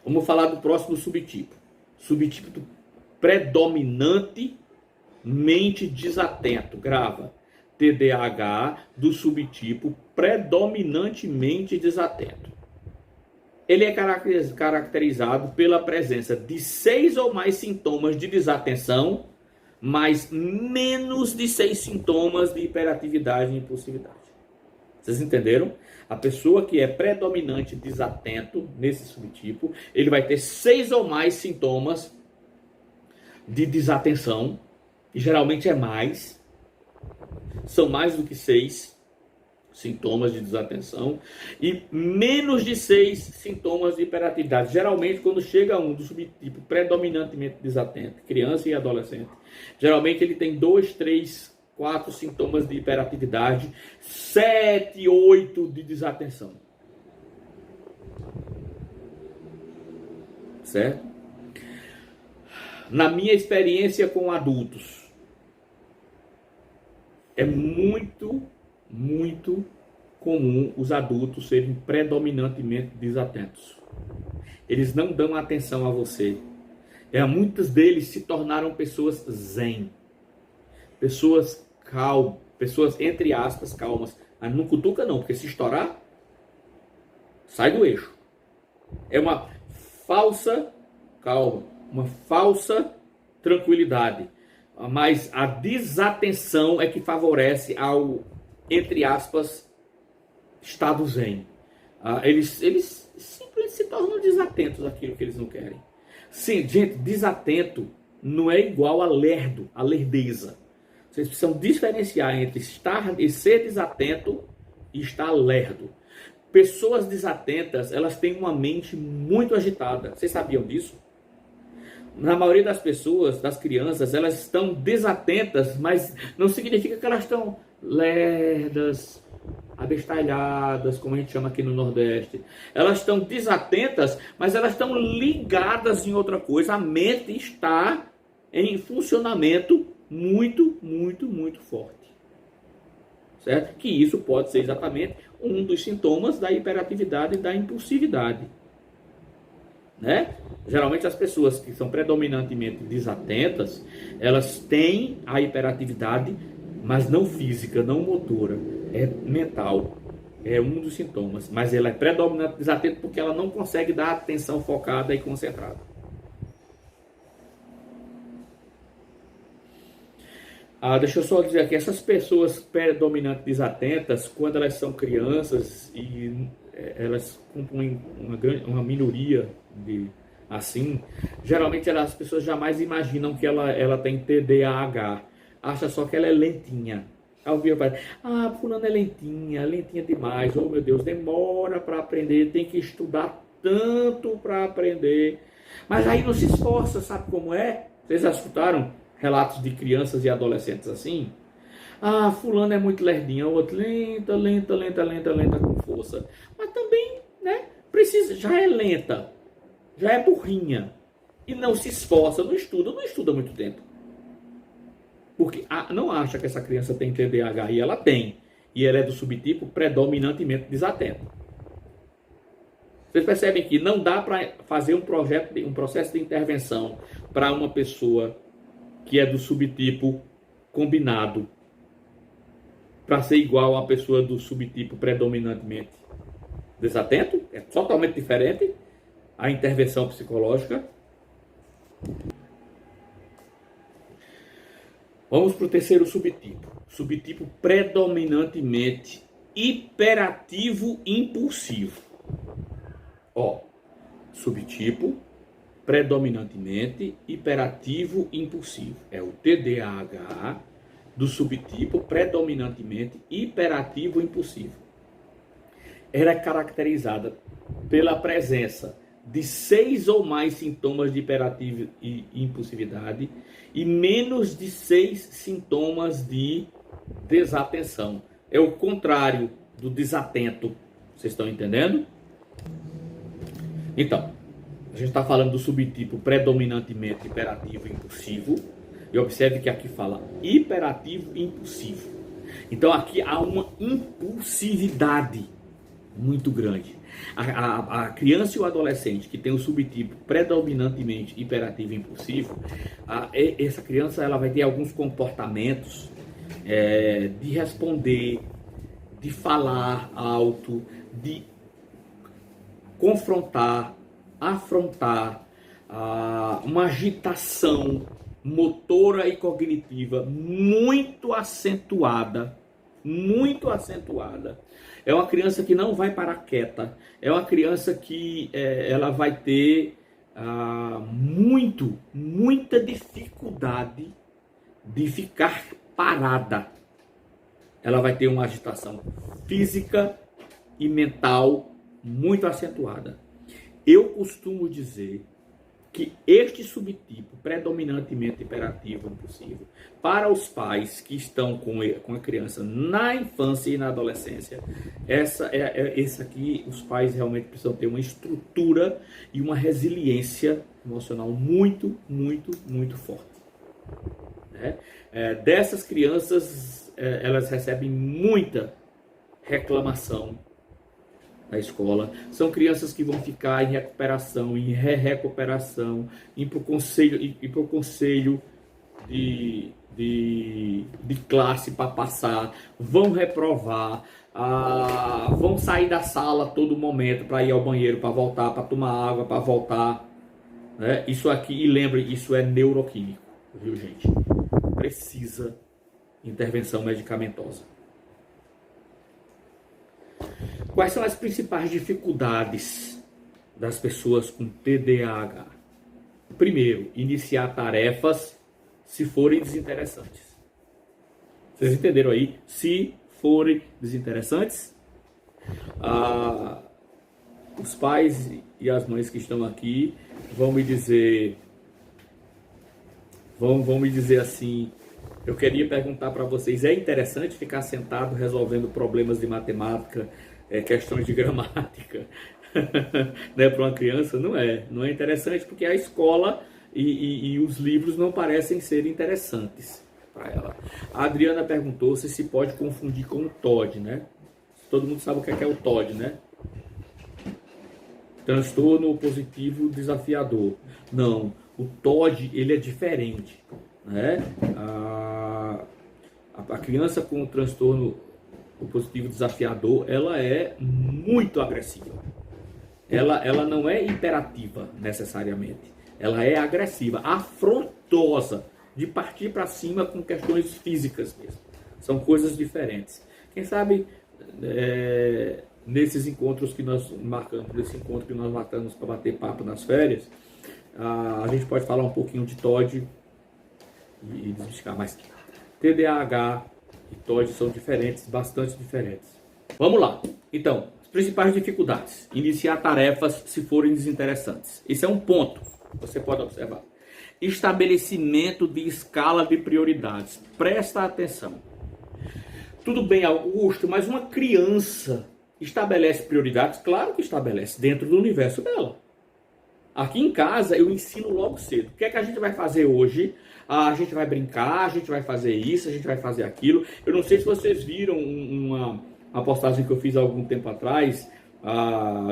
Vamos falar do próximo subtipo. Subtipo do predominantemente desatento. Grava. TDAH do subtipo predominantemente desatento. Ele é caracterizado pela presença de 6 ou mais sintomas de desatenção, mas menos de 6 sintomas de hiperatividade e impulsividade. Vocês entenderam? A pessoa que é predominante desatento, nesse subtipo, ele vai ter 6 ou mais sintomas de desatenção, e geralmente é mais, são mais do que 6 sintomas de desatenção, e menos de 6 sintomas de hiperatividade. Geralmente, quando chega um do subtipo predominantemente desatento, criança e adolescente, geralmente ele tem 2, 3, 4 sintomas de hiperatividade, 7, 8 de desatenção. Certo? Na minha experiência com adultos, é muito comum os adultos serem predominantemente desatentos. Eles não dão atenção a você. Muitos deles se tornaram pessoas zen. Pessoas calmas, pessoas entre aspas calmas. Mas não cutuca não, porque se estourar, sai do eixo. É uma falsa calma, uma falsa tranquilidade. Mas a desatenção é que favorece ao, entre aspas, estado zen. Eles simplesmente se tornam desatentos àquilo que eles não querem. Sim, gente, desatento não é igual a lerdo, a lerdeza. Vocês precisam diferenciar entre estar e ser desatento e estar lerdo. Pessoas desatentas, elas têm uma mente muito agitada. Vocês sabiam disso? Na maioria das pessoas, das crianças, elas estão desatentas, mas não significa que elas estão lerdas, abestalhadas, como a gente chama aqui no Nordeste. Elas estão desatentas, mas elas estão ligadas em outra coisa. A mente está em funcionamento muito forte. Certo? Que isso pode ser exatamente um dos sintomas da hiperatividade e da impulsividade. Né? Geralmente as pessoas que são predominantemente desatentas, elas têm a hiperatividade, mas não física, não motora, é mental. É um dos sintomas, mas ela é predominante desatenta porque ela não consegue dar atenção focada e concentrada. Deixa eu só dizer aqui, essas pessoas predominantes desatentas, quando elas são crianças e elas compõem uma minoria assim, geralmente as pessoas jamais imaginam que ela tem TDAH, acha só que ela é lentinha. Aí eu falar, fulano é lentinha demais, oh meu Deus, demora para aprender, tem que estudar tanto para aprender, mas aí não se esforça, sabe como é? Vocês já escutaram relatos de crianças e adolescentes assim? Fulano é muito lerdinha, o outro lenta com força, mas também, né, já é lenta, já é burrinha, e não se esforça, não estuda muito tempo. Porque não acha que essa criança tem TDAH, e ela tem. E ela é do subtipo predominantemente desatento. Vocês percebem que não dá para fazer um processo de intervenção para uma pessoa que é do subtipo combinado, para ser igual a uma pessoa do subtipo predominantemente desatento. É totalmente diferente a intervenção psicológica. Vamos para o terceiro subtipo. Subtipo predominantemente hiperativo impulsivo. Subtipo predominantemente hiperativo impulsivo. É o TDAH do subtipo predominantemente hiperativo impulsivo. Ela é caracterizada pela presença de 6 ou mais sintomas de hiperativo e impulsividade e menos de 6 sintomas de desatenção. É o contrário do desatento. Vocês estão entendendo? Então, a gente está falando do subtipo predominantemente hiperativo e impulsivo. E observe que aqui fala hiperativo e impulsivo. Então aqui há uma impulsividade muito grande. A criança e o adolescente que tem o subtipo predominantemente hiperativo e impulsivo, essa criança ela vai ter alguns comportamentos de responder, de falar alto, de confrontar, afrontar, uma agitação motora e cognitiva muito acentuada, muito acentuada. É uma criança que não vai parar quieta, é uma criança que ela vai ter muita dificuldade de ficar parada. Ela vai ter uma agitação física e mental muito acentuada. Eu costumo dizer que este subtipo predominantemente hiperativo impulsivo, para os pais que estão com a criança na infância e na adolescência, esse aqui, os pais realmente precisam ter uma estrutura e uma resiliência emocional muito forte. Dessas crianças, elas recebem muita reclamação na escola. São crianças que vão ficar em recuperação, em recuperação, ir para o conselho de classe para passar, vão reprovar, vão sair da sala a todo momento para ir ao banheiro, para voltar, para tomar água, para voltar. Isso aqui, e lembre, isso é neuroquímico, viu, gente? Precisa intervenção medicamentosa. Quais são as principais dificuldades das pessoas com TDAH? Primeiro, iniciar tarefas se forem desinteressantes. Vocês entenderam aí? Se forem desinteressantes. Os pais e as mães que estão aqui vão me dizer assim: eu queria perguntar para vocês, é interessante ficar sentado resolvendo problemas de matemática, questões de gramática, né, para uma criança? Não é interessante, porque a escola e os livros não parecem ser interessantes para ela. A Adriana perguntou se pode confundir com o TOD, né? Todo mundo sabe o que é o TOD, né? Transtorno positivo desafiador. Não, o TOD ele é diferente, né? A criança com o transtorno positivo desafiador, ela é muito agressiva. Ela não é hiperativa necessariamente. Ela é agressiva, afrontosa, de partir para cima com questões físicas mesmo. São coisas diferentes. Quem sabe nesses encontros que nós marcamos, para bater papo nas férias, a gente pode falar um pouquinho de TOD e desmistificar, mas TDAH e TOD são diferentes, bastante diferentes. Vamos lá. Então, as principais dificuldades: iniciar tarefas se forem desinteressantes. Esse é um ponto que você pode observar. Estabelecimento de escala de prioridades. Presta atenção. Tudo bem, Augusto, mas uma criança estabelece prioridades? Claro que estabelece, dentro do universo dela. Aqui em casa eu ensino logo cedo. O que é que a gente vai fazer hoje? A gente vai brincar, a gente vai fazer isso, a gente vai fazer aquilo. Eu não sei se vocês viram uma postagem que eu fiz há algum tempo atrás,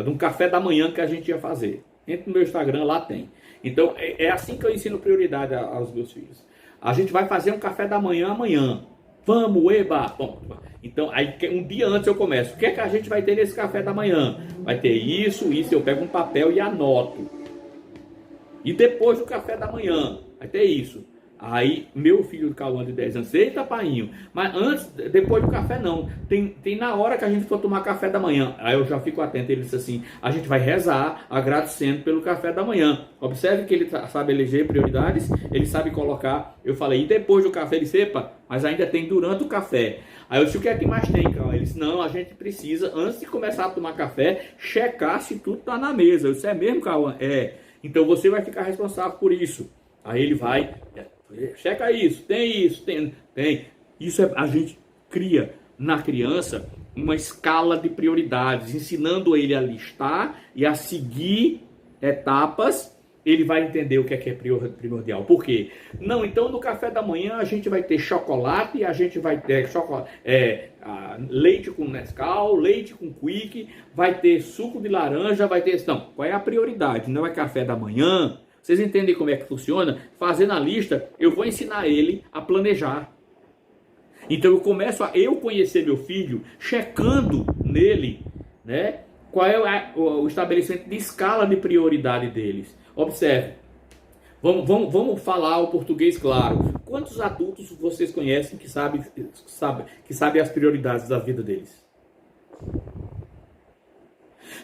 de um café da manhã que a gente ia fazer. Entra no meu Instagram, lá tem. Então é assim que eu ensino prioridade aos meus filhos. A gente vai fazer um café da manhã amanhã. Vamos, eba! Bom, então, aí um dia antes eu começo. O que é que a gente vai ter nesse café da manhã? Vai ter isso, eu pego um papel e anoto. E depois do café da manhã, vai ter isso. Aí, meu filho Cauã de 10 anos, eita, painho, mas antes, depois do café não, tem na hora que a gente for tomar café da manhã. Aí eu já fico atento, ele disse assim: a gente vai rezar agradecendo pelo café da manhã. Observe que ele sabe eleger prioridades, ele sabe colocar. Eu falei, e depois do café? Ele disse, epa, mas ainda tem durante o café. Aí eu disse, o que é que mais tem, Cauã? Ele disse, não, a gente precisa, antes de começar a tomar café, checar se tudo está na mesa. Eu disse, é mesmo, Cauã? É, então você vai ficar responsável por isso. Aí ele vai... checa isso, tem. Isso a gente cria na criança uma escala de prioridades, ensinando ele a listar e a seguir etapas ele vai entender o que é primordial. Por quê? Não, então no café da manhã a gente vai ter chocolate, a gente vai ter leite com Nescau, leite com Quick, vai ter suco de laranja, vai ter... Não, qual é a prioridade? Não é café da manhã? Vocês entendem como é que funciona? Fazendo a lista, eu vou ensinar ele a planejar. Então eu começo a conhecer meu filho, checando nele, né, qual é o estabelecimento de escala de prioridade deles. Observe, vamos falar o português claro. Quantos adultos vocês conhecem que sabem as prioridades da vida deles?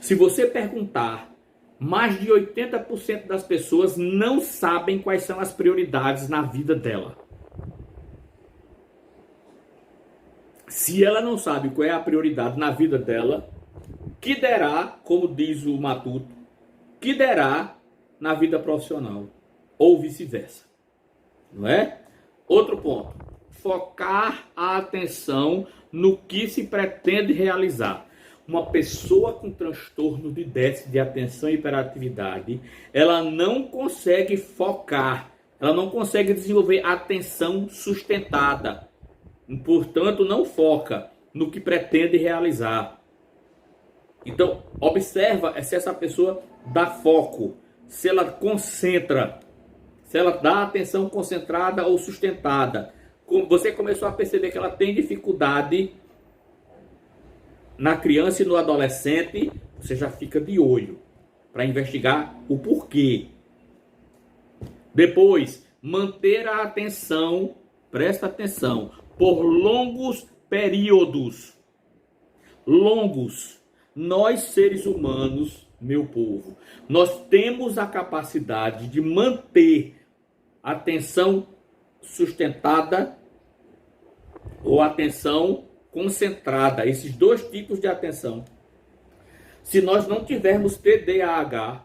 Se você perguntar, mais de 80% das pessoas não sabem quais são as prioridades na vida dela. Se ela não sabe qual é a prioridade na vida dela, que derá, como diz o Matuto, que derá na vida profissional, ou vice-versa, não é? Outro ponto, focar a atenção no que se pretende realizar. Uma pessoa com transtorno de déficit de atenção e hiperatividade, ela não consegue focar, ela não consegue desenvolver atenção sustentada, portanto não foca no que pretende realizar. Então, observa se essa pessoa dá foco, se ela concentra, se ela dá atenção concentrada ou sustentada. Você começou a perceber que ela tem dificuldade na criança e no adolescente, você já fica de olho para investigar o porquê. Depois, manter a atenção, presta atenção, por longos períodos. Longos. Nós, seres humanos, meu povo, nós temos a capacidade de manter a atenção sustentada ou atenção concentrada, esses dois tipos de atenção. Se nós não tivermos TDAH,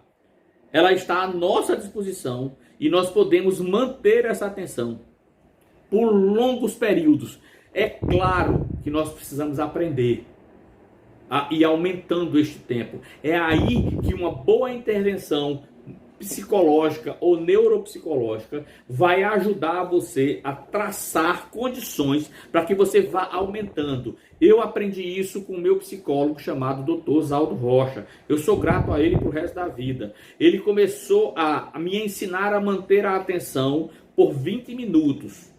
ela está à nossa disposição e nós podemos manter essa atenção por longos períodos. É claro que nós precisamos aprender a ir aumentando este tempo. É aí que uma boa intervenção psicológica ou neuropsicológica vai ajudar você a traçar condições para que você vá aumentando. Eu aprendi isso com o meu psicólogo chamado Dr. Zaldo Rocha. Eu sou grato a ele pro resto da vida. Ele começou a me ensinar a manter a atenção por 20 minutos.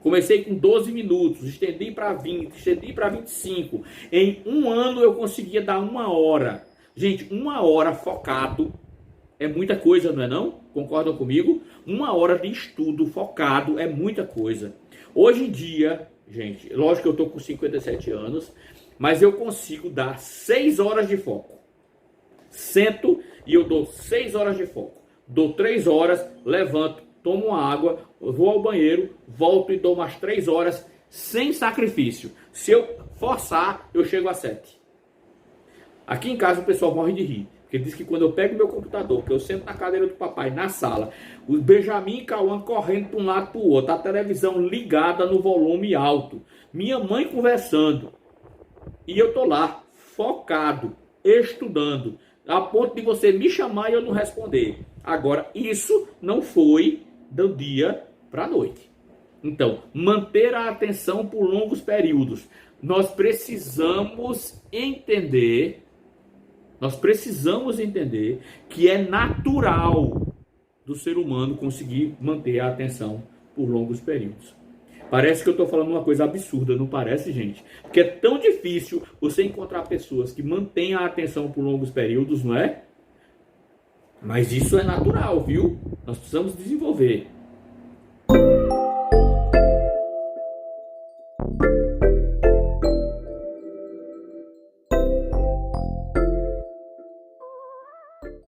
Comecei com 12 minutos, estendi para 20, estendi para 25. Em um ano eu conseguia dar 1 hora. Gente, 1 hora focado é muita coisa, não é não? Concordam comigo? 1 hora de estudo focado é muita coisa. Hoje em dia, gente, lógico que eu estou com 57 anos, mas eu consigo dar 6 horas de foco. Sento e eu dou 6 horas de foco. Dou 3 horas, levanto, tomo uma água, vou ao banheiro, volto e dou umas 3 horas sem sacrifício. Se eu forçar, eu chego a 7. Aqui em casa o pessoal morre de rir. Porque diz que quando eu pego meu computador, que eu sento na cadeira do papai, na sala, o Benjamin e Cauã correndo para um lado para o outro, a televisão ligada no volume alto, minha mãe conversando, e eu tô lá, focado, estudando, a ponto de você me chamar e eu não responder. Agora, isso não foi do dia para a noite. Então, manter a atenção por longos períodos. Nós precisamos entender que é natural do ser humano conseguir manter a atenção por longos períodos. Parece que eu estou falando uma coisa absurda, não parece, gente? Porque é tão difícil você encontrar pessoas que mantêm a atenção por longos períodos, não é? Mas isso é natural, viu? Nós precisamos desenvolver.